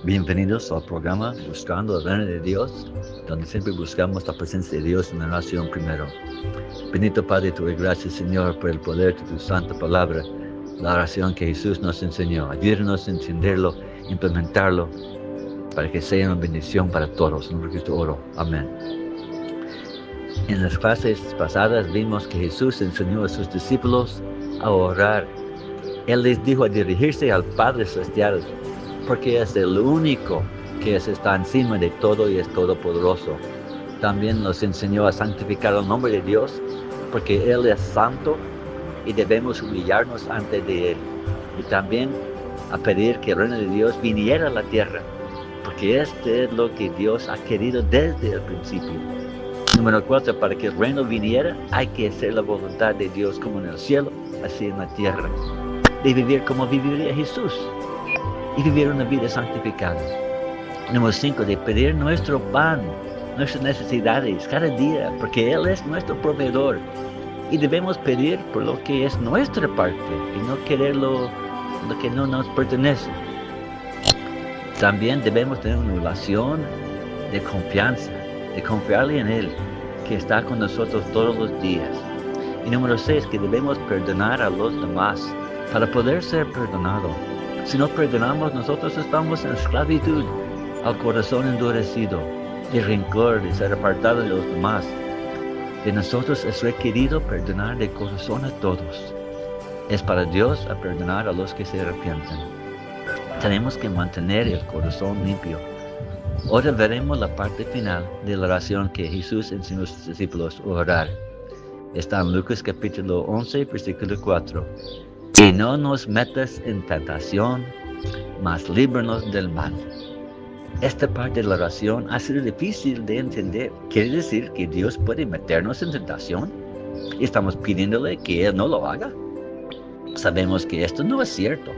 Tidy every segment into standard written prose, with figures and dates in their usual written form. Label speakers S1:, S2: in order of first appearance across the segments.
S1: Bienvenidos al programa Buscando el Reino de Dios, donde siempre buscamos la presencia de Dios en la oración primero. Bendito Padre, te doy gracias, Señor, por el poder de tu santa palabra, la oración que Jesús nos enseñó. Ayúdanos a entenderlo, implementarlo, para que sea una bendición para todos. En nombre de Cristo oro. Amén. En las clases pasadas vimos que Jesús enseñó a sus discípulos a orar. Él les dijo a dirigirse al Padre Celestial, porque es el único que está encima de todo y es todopoderoso. También nos enseñó a santificar el nombre de Dios, porque Él es santo y debemos humillarnos ante de Él. Y también a pedir que el reino de Dios viniera a la tierra, porque este es lo que Dios ha querido desde el principio. Número 4, para que el reino viniera, hay que hacer la voluntad de Dios como en el cielo, así en la tierra. De vivir como viviría Jesús y vivir una vida santificada. Número 5, de pedir nuestro pan, nuestras necesidades cada día, porque Él es nuestro proveedor. Y debemos pedir por lo que es nuestra parte y no querer lo que no nos pertenece. También debemos tener una relación de confianza, de confiarle en Él, que está con nosotros todos los días. Y número 6, que debemos perdonar a los demás para poder ser perdonados. Si no perdonamos, nosotros estamos en esclavitud al corazón endurecido, de rencor, de ser apartado de los demás. De nosotros es requerido perdonar de corazón a todos. Es para Dios a perdonar a los que se arrepienten. Tenemos que mantener el corazón limpio. Ahora veremos la parte final de la oración que Jesús enseñó a sus discípulos a orar. Está en Lucas capítulo 11, versículo 4. Y no nos metas en tentación, mas líbranos del mal. Esta parte de la oración ha sido difícil de entender. ¿Quiere decir que Dios puede meternos en tentación? ¿Y estamos pidiéndole que Él no lo haga? Sabemos que esto no es cierto.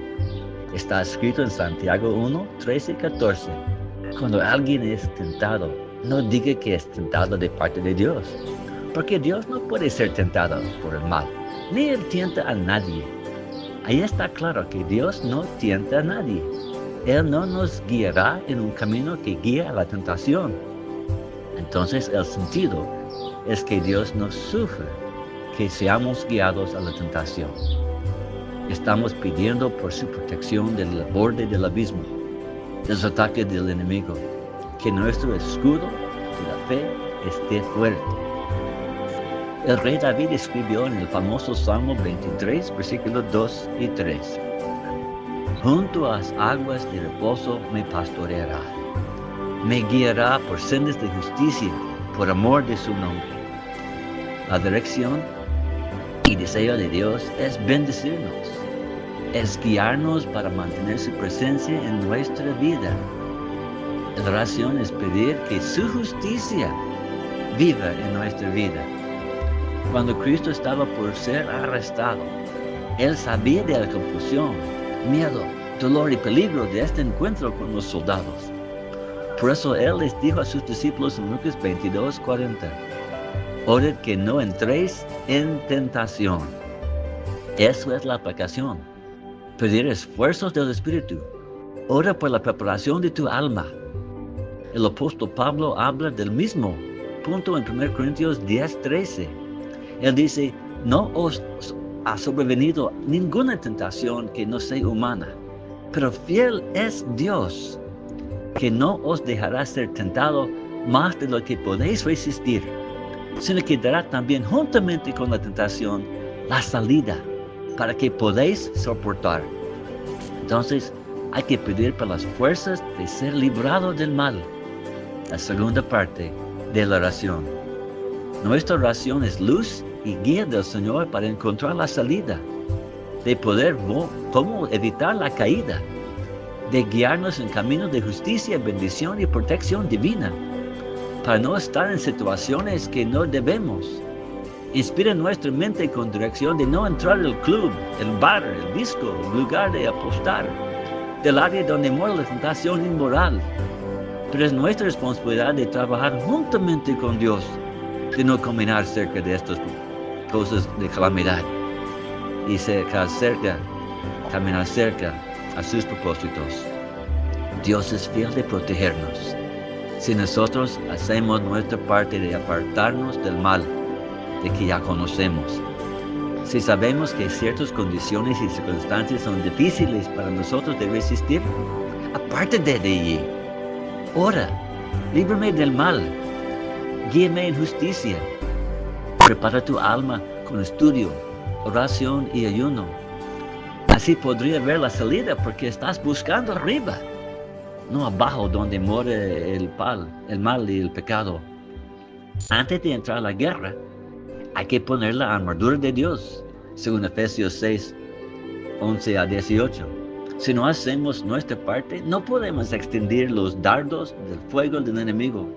S1: Está escrito en Santiago 1, 13 y 14. Cuando alguien es tentado, no diga que es tentado de parte de Dios, porque Dios no puede ser tentado por el mal, ni Él tienta a nadie. Ahí está claro que Dios no tienta a nadie. Él no nos guiará en un camino que guía a la tentación. Entonces el sentido es que Dios nos sufre que seamos guiados a la tentación. Estamos pidiendo por su protección del borde del abismo, de los ataques del enemigo, que nuestro escudo de la fe esté fuerte. El rey David escribió en el famoso Salmo 23, versículos 2 y 3. Junto a las aguas de reposo me pastoreará. Me guiará por sendas de justicia, por amor de su nombre. La dirección y deseo de Dios es bendecirnos. Es guiarnos para mantener su presencia en nuestra vida. La oración es pedir que su justicia viva en nuestra vida. Cuando Cristo estaba por ser arrestado, Él sabía de la confusión, miedo, dolor y peligro de este encuentro con los soldados. Por eso Él les dijo a sus discípulos en Lucas 22, 40, orad que no entréis en tentación. Eso es la aplicación. Pedir esfuerzos del Espíritu. Ora por la preparación de tu alma. El apóstol Pablo habla del mismo punto en 1 Corintios 10, 13. Él dice, no os ha sobrevenido ninguna tentación que no sea humana, pero fiel es Dios, que no os dejará ser tentado más de lo que podéis resistir, sino que dará también juntamente con la tentación la salida, para que podáis soportar. Entonces, hay que pedir por las fuerzas de ser librado del mal. La segunda parte de la oración. Nuestra oración es luz y guía del Señor para encontrar la salida, de poder cómo evitar la caída, de guiarnos en caminos de justicia, bendición y protección divina, para no estar en situaciones que no debemos. Inspira nuestra mente con dirección de no entrar al club, el bar, el disco, el lugar de apostar, del área donde mora la tentación inmoral. Pero es nuestra responsabilidad de trabajar juntamente con Dios, de no caminar cerca de estas cosas de calamidad y caminar cerca a sus propósitos. Dios es fiel de protegernos. Si nosotros hacemos nuestra parte de apartarnos del mal, de que ya conocemos. Si sabemos que ciertas condiciones y circunstancias son difíciles para nosotros de resistir, apártate de allí. Ora, líbrame del mal, guíame en justicia. Prepara tu alma con estudio, oración y ayuno. Así podría ver la salida porque estás buscando arriba, no abajo donde muere el mal y el pecado. Antes de entrar a la guerra, hay que poner la armadura de Dios, según Efesios 6, 11 a 18. Si no hacemos nuestra parte, no podemos extender los dardos del fuego del enemigo.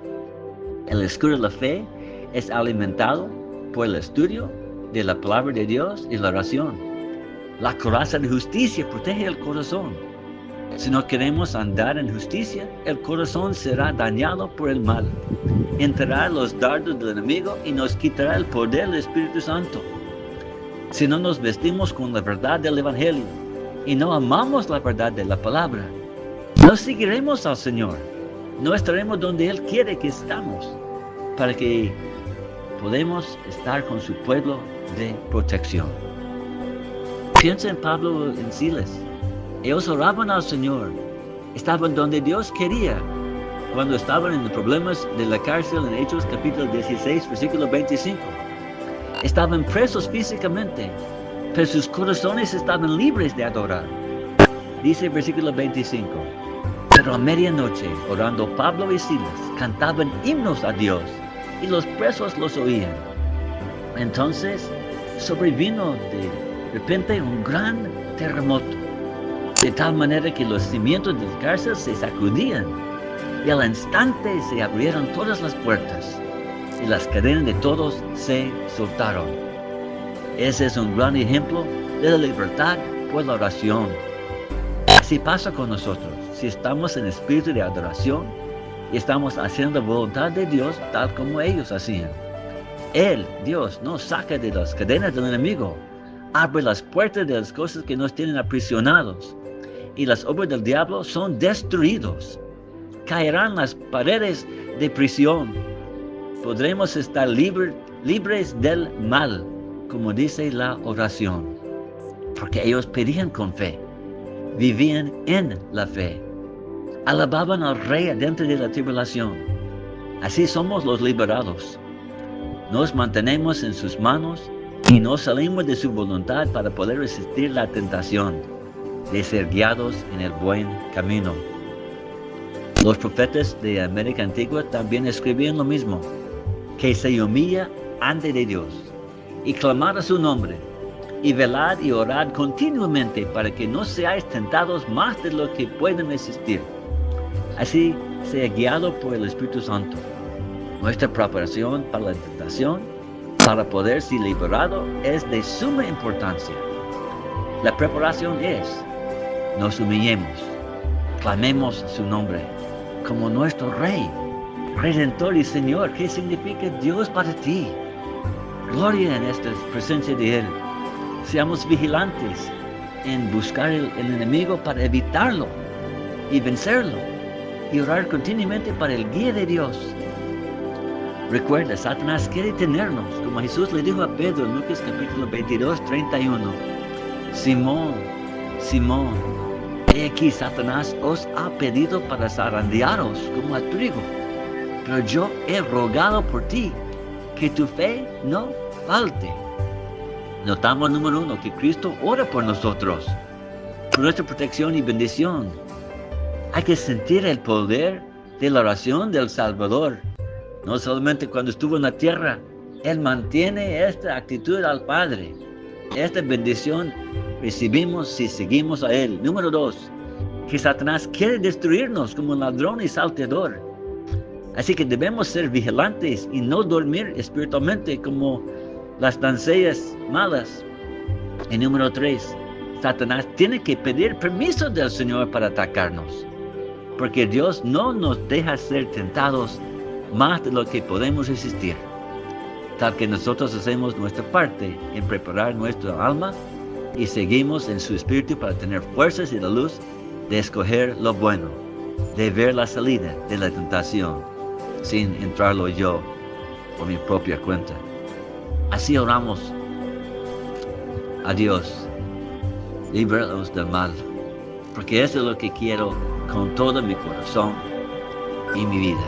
S1: El escudo de la fe es alimentado por el estudio de la palabra de Dios y la oración. La coraza de justicia protege el corazón. Si no queremos andar en justicia, el corazón será dañado por el mal. Entrará los dardos del enemigo y nos quitará el poder del Espíritu Santo. Si no nos vestimos con la verdad del Evangelio y no amamos la verdad de la palabra, no seguiremos al Señor. No estaremos donde Él quiere que estamos, para que podamos estar con su pueblo de protección. Piensa en Pablo y en Silas. Ellos oraban al Señor, estaban donde Dios quería. Cuando estaban en los problemas de la cárcel en Hechos capítulo 16, versículo 25. Estaban presos físicamente, pero sus corazones estaban libres de adorar. Dice el versículo 25. Pero a medianoche, orando Pablo y Silas, cantaban himnos a Dios, y los presos los oían. Entonces sobrevino de repente un gran terremoto, de tal manera que los cimientos de la cárcel se sacudían, y al instante se abrieron todas las puertas, y las cadenas de todos se soltaron. Ese es un gran ejemplo de la libertad por la oración. Así pasa con nosotros, si estamos en espíritu de adoración y estamos haciendo la voluntad de Dios tal como ellos hacían. Él, Dios, nos saca de las cadenas del enemigo, abre las puertas de las cosas que nos tienen aprisionados, y las obras del diablo son destruidos. Caerán las paredes de prisión. Podremos estar libres del mal, como dice la oración, porque ellos pedían con fe, vivían en la fe, alababan al Rey dentro de la tribulación. Así somos los liberados. Nos mantenemos en sus manos y no salimos de su voluntad para poder resistir la tentación de ser guiados en el buen camino. Los profetas de América Antigua también escribían lo mismo, que se humilla ante de Dios y clamar a su nombre, y velad y orad continuamente para que no seáis tentados más de lo que pueden resistir. Así sea guiado por el Espíritu Santo. Nuestra preparación para la tentación, para poder ser liberado, es de suma importancia. La preparación es, nos humillemos, clamemos su nombre como nuestro Rey, Redentor y Señor. ¿Qué significa Dios para ti? Gloria en esta presencia de Él. Seamos vigilantes en buscar el enemigo para evitarlo y vencerlo, y orar continuamente para el guía de Dios. Recuerda, Satanás quiere tenernos, como Jesús le dijo a Pedro en Lucas capítulo 22, 31. Simón, Simón, he aquí Satanás os ha pedido para zarandearos como a trigo, pero yo he rogado por ti, que tu fe no falte. Notamos, número 1, que Cristo ora por nosotros, por nuestra protección y bendición. Hay que sentir el poder de la oración del Salvador. No solamente cuando estuvo en la tierra, Él mantiene esta actitud al Padre. Esta bendición recibimos si seguimos a Él. Número 2, que Satanás quiere destruirnos como un ladrón y salteador. Así que debemos ser vigilantes y no dormir espiritualmente como las doncellas malas. Y número 3, Satanás tiene que pedir permiso del Señor para atacarnos, porque Dios no nos deja ser tentados más de lo que podemos resistir, tal que nosotros hacemos nuestra parte en preparar nuestra alma y seguimos en su espíritu para tener fuerzas y la luz de escoger lo bueno. de ver la salida de la tentación sin entrarlo yo por mi propia cuenta. Así oramos a Dios, líbranos del mal, porque eso es lo que quiero con todo mi corazón y mi vida.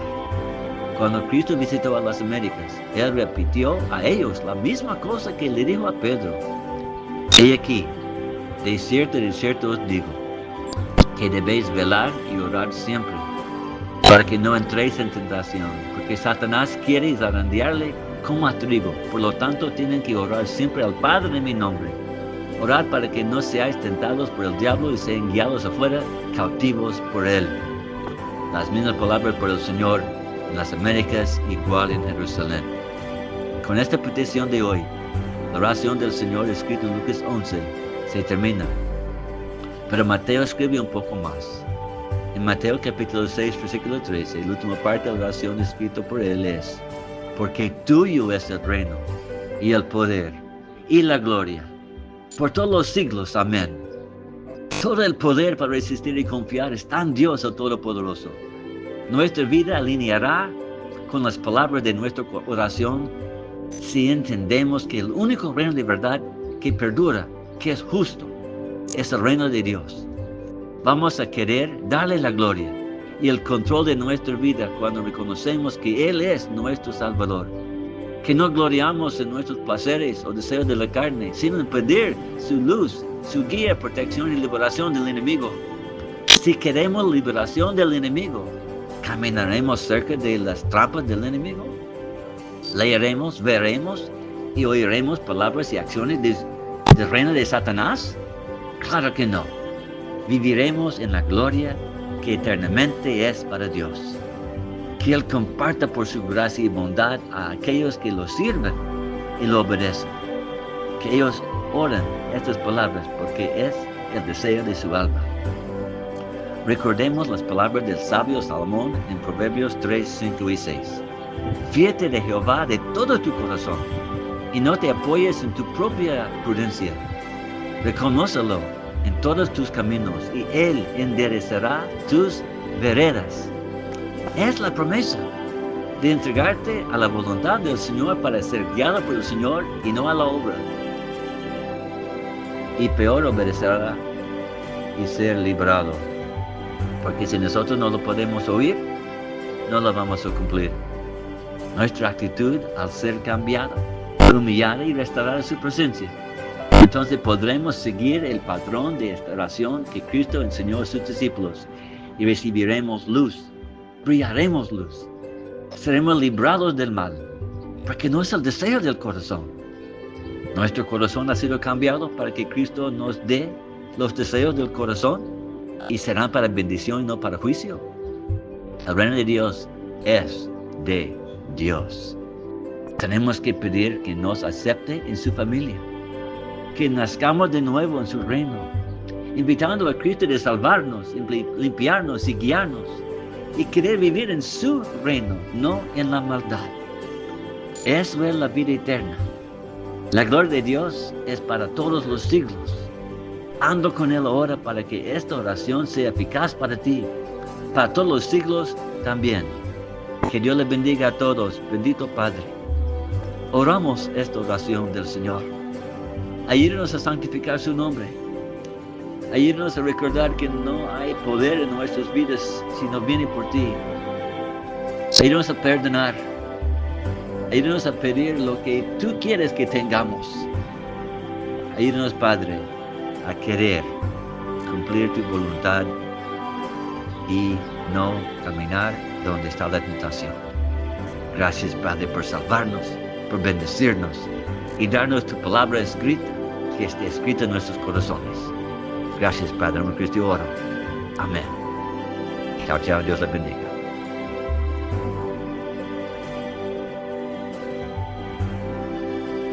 S1: Cuando Cristo visitó a las Américas, Él repitió a ellos la misma cosa que le dijo a Pedro. He aquí, de cierto os digo, que debéis velar y orar siempre, para que no entréis en tentación, porque Satanás quiere zarandearle como a trigo. Por lo tanto, tienen que orar siempre al Padre en mi nombre. Orad para que no seáis tentados por el diablo y sean guiados afuera, cautivos por él. Las mismas palabras por el Señor en las Américas, igual en Jerusalén. Con esta petición de hoy, la oración del Señor escrita en Lucas 11 se termina. Pero Mateo escribe un poco más. En Mateo capítulo 6, versículo 13, la última parte de la oración escrita por él es: porque tuyo es el reino, y el poder, y la gloria, por todos los siglos. Amén. Todo el poder para resistir y confiar está en Dios el Todopoderoso. Nuestra vida alineará con las palabras de nuestra oración si entendemos que el único reino de verdad que perdura, que es justo, es el reino de Dios. Vamos a querer darle la gloria y el control de nuestra vida cuando reconocemos que Él es nuestro Salvador. Que no gloriamos en nuestros placeres o deseos de la carne, sino en pedir su luz, su guía, protección y liberación del enemigo. Si queremos liberación del enemigo, ¿caminaremos cerca de las trampas del enemigo? ¿Leeremos, veremos y oiremos palabras y acciones del reino de Satanás? Claro que no. Viviremos en la gloria que eternamente es para Dios. Que Él comparta por su gracia y bondad a aquellos que lo sirven y lo obedecen. Que ellos oren estas palabras porque es el deseo de su alma. Recordemos las palabras del sabio Salomón en Proverbios 3, 5 y 6. Fíate de Jehová de todo tu corazón y no te apoyes en tu propia prudencia. Reconócelo en todos tus caminos y Él enderezará tus veredas. Es la promesa de entregarte a la voluntad del Señor para ser guiado por el Señor y no a la obra. Y peor, obedecerá y ser librado. Porque si nosotros no lo podemos oír, no lo vamos a cumplir. Nuestra actitud, al ser cambiada, humillada y restaurada en su presencia, entonces podremos seguir el patrón de esta oración que Cristo enseñó a sus discípulos y recibiremos luz, brillaremos luz, seremos librados del mal, porque no es el deseo del corazón. Nuestro corazón ha sido cambiado para que Cristo nos dé los deseos del corazón y serán para bendición y no para juicio. El reino de Dios es de Dios. Tenemos que pedir que nos acepte en su familia, que nazcamos de nuevo en su reino, invitando a Cristo de salvarnos, limpiarnos y guiarnos, y querer vivir en su reino, no en la maldad. Eso es la vida eterna. La gloria de Dios es para todos los siglos. Ando con Él ahora para que esta oración sea eficaz para ti, para todos los siglos también. Que Dios les bendiga a todos. Bendito Padre. Oramos esta oración del Señor. Ayúdanos a santificar su nombre. Ayúdanos a recordar que no hay poder en nuestras vidas si no viene por ti. Ayúdanos a perdonar. Ayúdanos a pedir lo que tú quieres que tengamos. Ayúdanos, Padre, a querer cumplir tu voluntad y no caminar donde está la tentación. Gracias, Padre, por salvarnos, por bendecirnos y darnos tu palabra escrita, que esté escrita en nuestros corazones. Gracias, Padre, en Cristo oro. Amén. Chao, chao, Dios les bendiga.